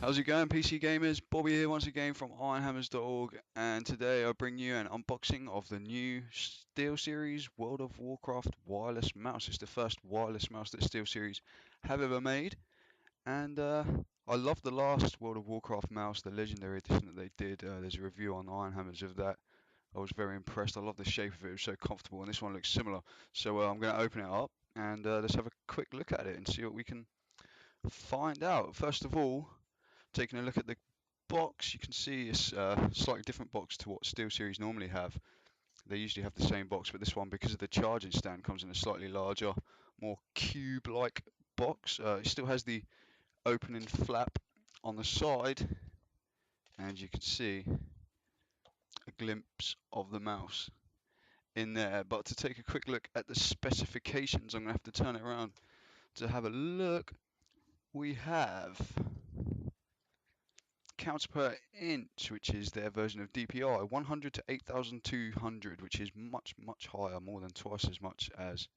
How's it going, PC gamers? Bobby here once again from Ironhammers.org, and today I bring you an unboxing of the new SteelSeries World of Warcraft wireless mouse. It's the first wireless mouse that SteelSeries have ever made, and I love the last World of Warcraft mouse, the Legendary Edition that they did. There's a review on Ironhammers of that. I was very impressed. I love the shape of it. It was so comfortable, and this one looks similar. So I'm going to open it up and let's have a quick look at it and see what we can find out. First of all, taking a look at the box, you can see it's a slightly different box to what SteelSeries normally have. They usually have the same box, but this one, because of the charging stand, comes in a slightly larger, more cube-like box. It still has the opening flap on the side, and you can see a glimpse of the mouse in there. But to take a quick look at the specifications, I'm going to have to turn it around to have a look. We have counts per inch, which is their version of DPI, 100 to 8,200, which is much higher, more than twice as much as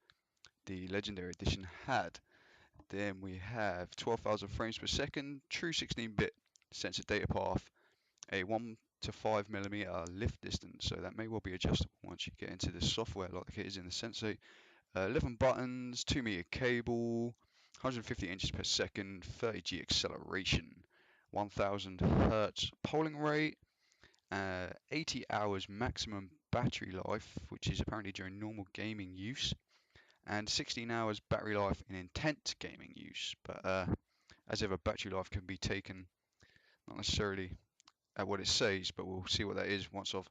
the Legendary Edition had. Then we have 12,000 frames per second, true 16-bit sensor data path, a 1 to 5 millimeter lift distance, so that may well be adjustable once you get into the software like it is in the sensor. 11 buttons, 2-meter cable, 150 inches per second, 30G acceleration, 1000 hertz polling rate, 80 hours maximum battery life, which is apparently during normal gaming use, and 16 hours battery life in intense gaming use. But as ever, battery life can be taken not necessarily at what it says, but we'll see what that is once I've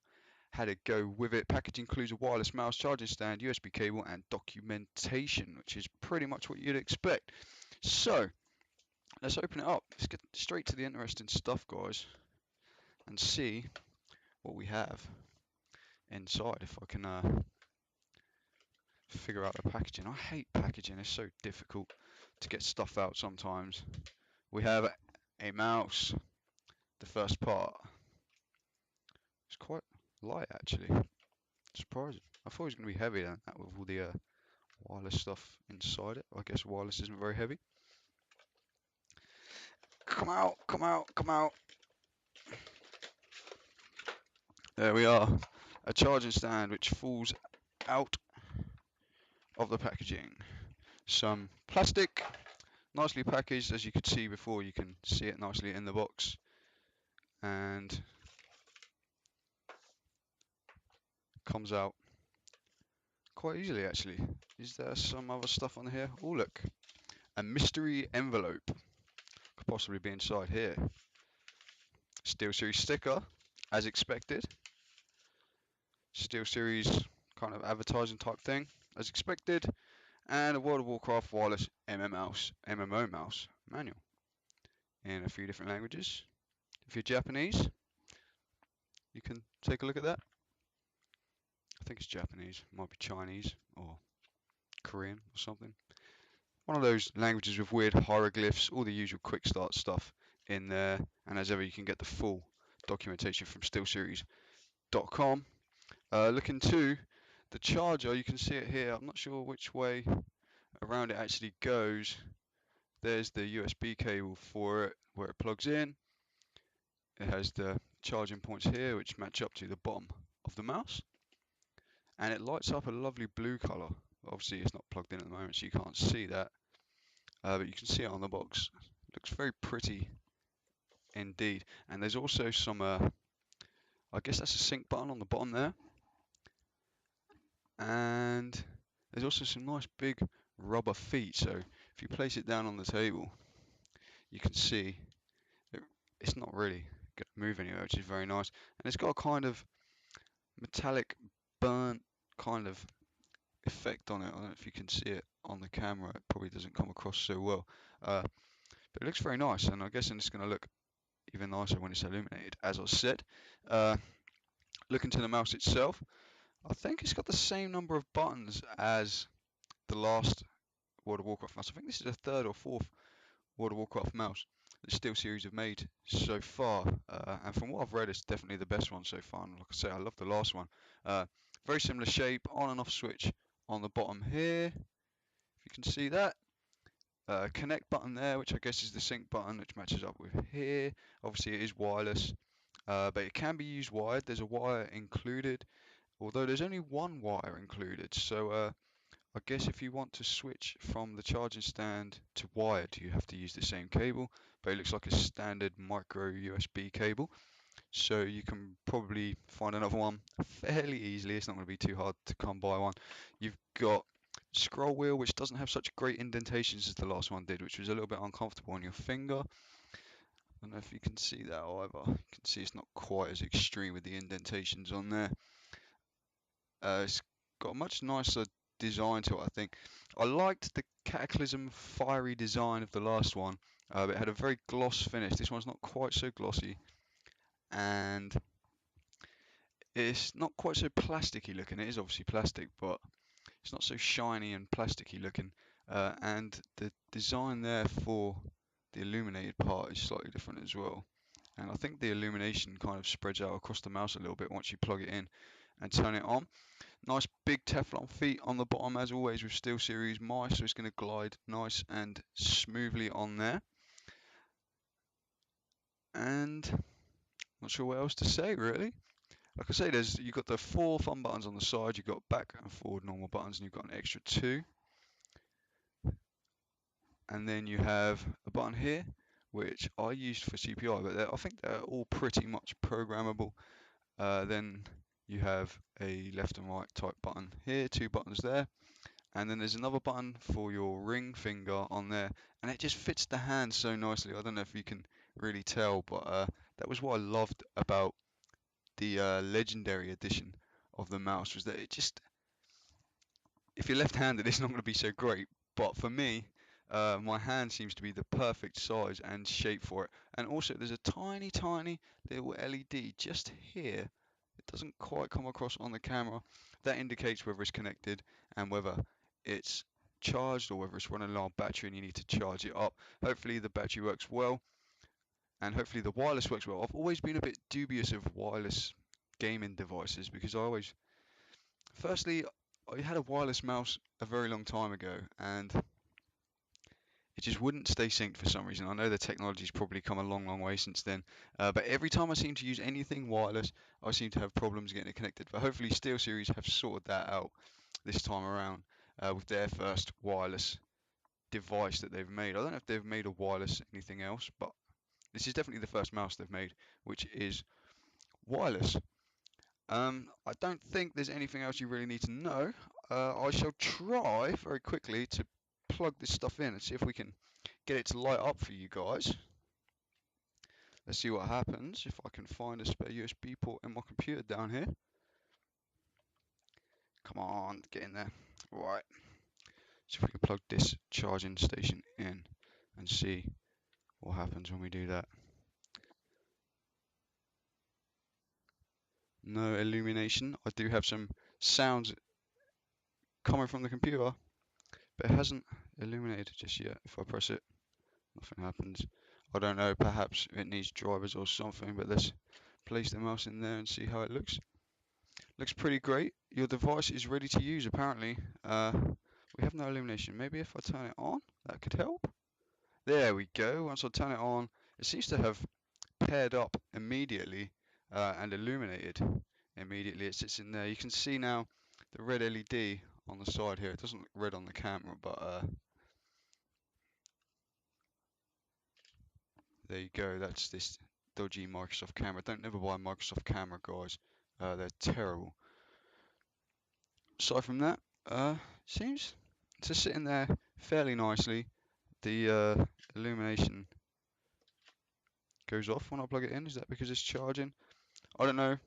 had a go with it. Package includes a wireless mouse, charging stand, USB cable, and documentation, which is pretty much what you'd expect. So let's open it up. Let's get straight to the interesting stuff, guys, and see what we have inside. If I can figure out the packaging. I hate packaging. It's so difficult to get stuff out sometimes. We have a mouse, the first part. It's quite light actually. Surprising. I thought it was going to be heavier than that with all the wireless stuff inside it. I guess wireless isn't very heavy. Come out, come out, come out. There we are. A charging stand which falls out of the packaging. Some plastic, nicely packaged, as you could see before. You can see it nicely in the box. And comes out quite easily actually. Is there some other stuff on here? Oh look, a mystery envelope could possibly be inside here. SteelSeries sticker, as expected. SteelSeries kind of advertising type thing, as expected. And a World of Warcraft wireless MMO mouse manual in a few different languages. If you're Japanese, you can take a look at that. I think it's Japanese, might be Chinese or Korean or something. One of those languages with weird hieroglyphs, all the usual quick start stuff in there. And as ever, you can get the full documentation from SteelSeries.com. Looking to the charger, you can see it here. I'm not sure which way around it actually goes. There's the USB cable for it, where it plugs in. It has the charging points here, which match up to the bottom of the mouse. And it lights up a lovely blue color. Obviously, it's not plugged in at the moment, so you can't see that. But you can see it on the box. It looks very pretty indeed. And there's also some, I guess that's a sync button on the bottom there. And there's also some nice big rubber feet. So if you place it down on the table, you can see it's not really going to move anywhere, which is very nice. And it's got a kind of metallic burnt kind of effect on it. I don't know if you can see it on the camera. It probably doesn't come across so well. But it looks very nice, and I'm guessing it's going to look even nicer when it's illuminated, as I said. Looking to the mouse itself, I think it's got the same number of buttons as the last World of Warcraft mouse. I think this is the third or fourth World of Warcraft mouse that SteelSeries have made so far. And from what I've read, it's definitely the best one so far. And like I say, I love the last one. Very similar shape, on and off switch on the bottom here, if you can see that. connect button there, which I guess is the sync button, which matches up with here. Obviously it is wireless, but it can be used wired. There's a wire included, although there's only one wire included. So I guess if you want to switch from the charging stand to wired, you have to use the same cable, but it looks like a standard micro USB cable. So you can probably find another one fairly easily. It's not going to be too hard to come by one. You've got scroll wheel, which doesn't have such great indentations as the last one did, which was a little bit uncomfortable on your finger. I don't know if you can see that either. You can see it's not quite as extreme with the indentations on there. It's got a much nicer design to it, I think. I liked the Cataclysm fiery design of the last one, but it had a very gloss finish. This one's not quite so glossy, and it's not quite so plasticky looking. It is obviously plastic, but it's not so shiny and plasticky looking. And the design there for the illuminated part is slightly different as well. And I think the illumination kind of spreads out across the mouse a little bit once you plug it in and turn it on. Nice big Teflon feet on the bottom, as always with SteelSeries mice, so it's going to glide nice and smoothly on there. And not sure what else to say really. Like I say, you've got the 4 fun buttons on the side, you've got back and forward normal buttons, and you've got an extra 2. And then you have a button here, which I used for CPI, but I think they're all pretty much programmable. Then you have a left and right type button here, 2 buttons there. And then there's another button for your ring finger on there, and it just fits the hand so nicely. I don't know if you can really tell, but that was what I loved about the legendary edition of the mouse, was that it just, if you're left-handed, it's not going to be so great. But for me, my hand seems to be the perfect size and shape for it. And also, there's a tiny, tiny little LED just here. It doesn't quite come across on the camera. That indicates whether it's connected and whether it's charged or whether it's running low on battery and you need to charge it up. Hopefully the battery works well, and hopefully the wireless works well. I've always been a bit dubious of wireless gaming devices because firstly, I had a wireless mouse a very long time ago and it just wouldn't stay synced for some reason. I know the technology's probably come a long, long way since then, but every time I seem to use anything wireless, I seem to have problems getting it connected. But hopefully SteelSeries have sorted that out this time around with their first wireless device that they've made. I don't know if they've made a wireless anything else, but this is definitely the first mouse they've made, which is wireless. I don't think there's anything else you really need to know. I shall try very quickly to plug this stuff in and see if we can get it to light up for you guys. Let's see what happens if I can find a spare USB port in my computer down here. Come on, get in there. Right. See if we can plug this charging station in and see what happens when we do that. No illumination. I do have some sounds coming from the computer, but it hasn't illuminated just yet. If I press it, nothing happens. I don't know, perhaps it needs drivers or something, but let's place the mouse in there and see how it looks. Looks pretty great. Your device is ready to use apparently. We have no illumination. Maybe if I turn it on, that could help. There we go. Once I turn it on, it seems to have paired up immediately and illuminated immediately. It sits in there. You can see now the red LED on the side here. It doesn't look red on the camera, but there you go. That's this dodgy Microsoft camera. Don't never buy a Microsoft camera, guys. They're terrible. Aside from that, seems to sit in there fairly nicely. The illumination goes off when I plug it in. Is that because it's charging? I don't know.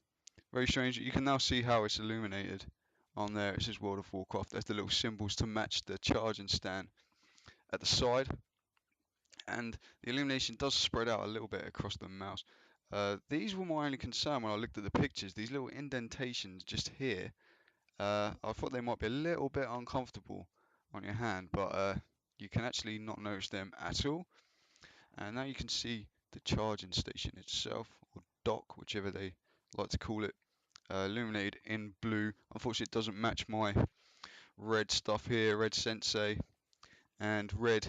Very strange. You can now see how it's illuminated on there. It says World of Warcraft. There's the little symbols to match the charging stand at the side. And the illumination does spread out a little bit across the mouse. These were my only concern when I looked at the pictures. These little indentations just here. I thought they might be a little bit uncomfortable on your hand, but you can actually not notice them at all. And now you can see the charging station itself, or dock, whichever they like to call it, illuminated in blue. Unfortunately, it doesn't match my red stuff here, red sensei, and red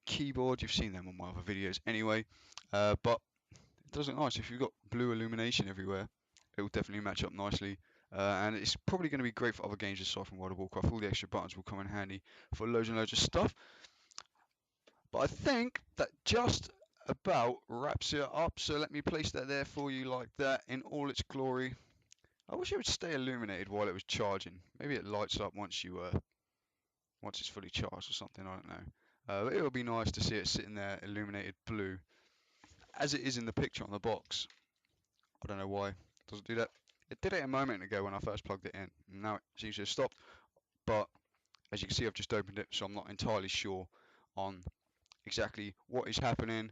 keyboard. You've seen them on my other videos anyway, but it does look nice. If you've got blue illumination everywhere, it will definitely match up nicely. And it's probably going to be great for other games aside from World of Warcraft. All the extra buttons will come in handy for loads and loads of stuff. But I think that just about wraps it up. So let me place that there for you like that in all its glory. I wish it would stay illuminated while it was charging. Maybe it lights up once it's fully charged or something. I don't know. But it would be nice to see it sitting there illuminated blue, as it is in the picture on the box. I don't know why it doesn't do that. It did it a moment ago when I first plugged it in. And now it seems to have stopped. But as you can see, I've just opened it, so I'm not entirely sure on exactly what is happening.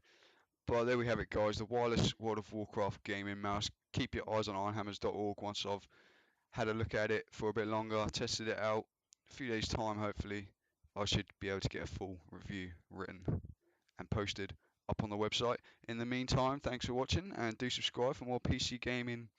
But there we have it, guys. The wireless World of Warcraft gaming mouse. Keep your eyes on ironhammers.org once I've had a look at it for a bit longer, tested it out. A few days' time, hopefully, I should be able to get a full review written and posted up on the website. In the meantime, thanks for watching, and do subscribe for more PC gaming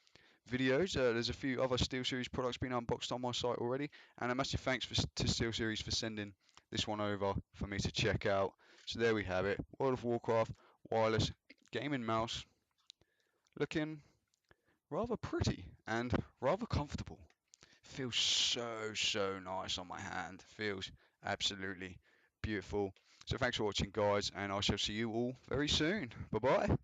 videos. There's a few other SteelSeries products being unboxed on my site already, and a massive thanks to SteelSeries for sending this one over for me to check out. So there we have it, World of Warcraft wireless gaming mouse, looking rather pretty and rather comfortable. Feels so nice on my hand. Feels absolutely beautiful. So thanks for watching, guys, and I shall see you all very soon. Bye bye.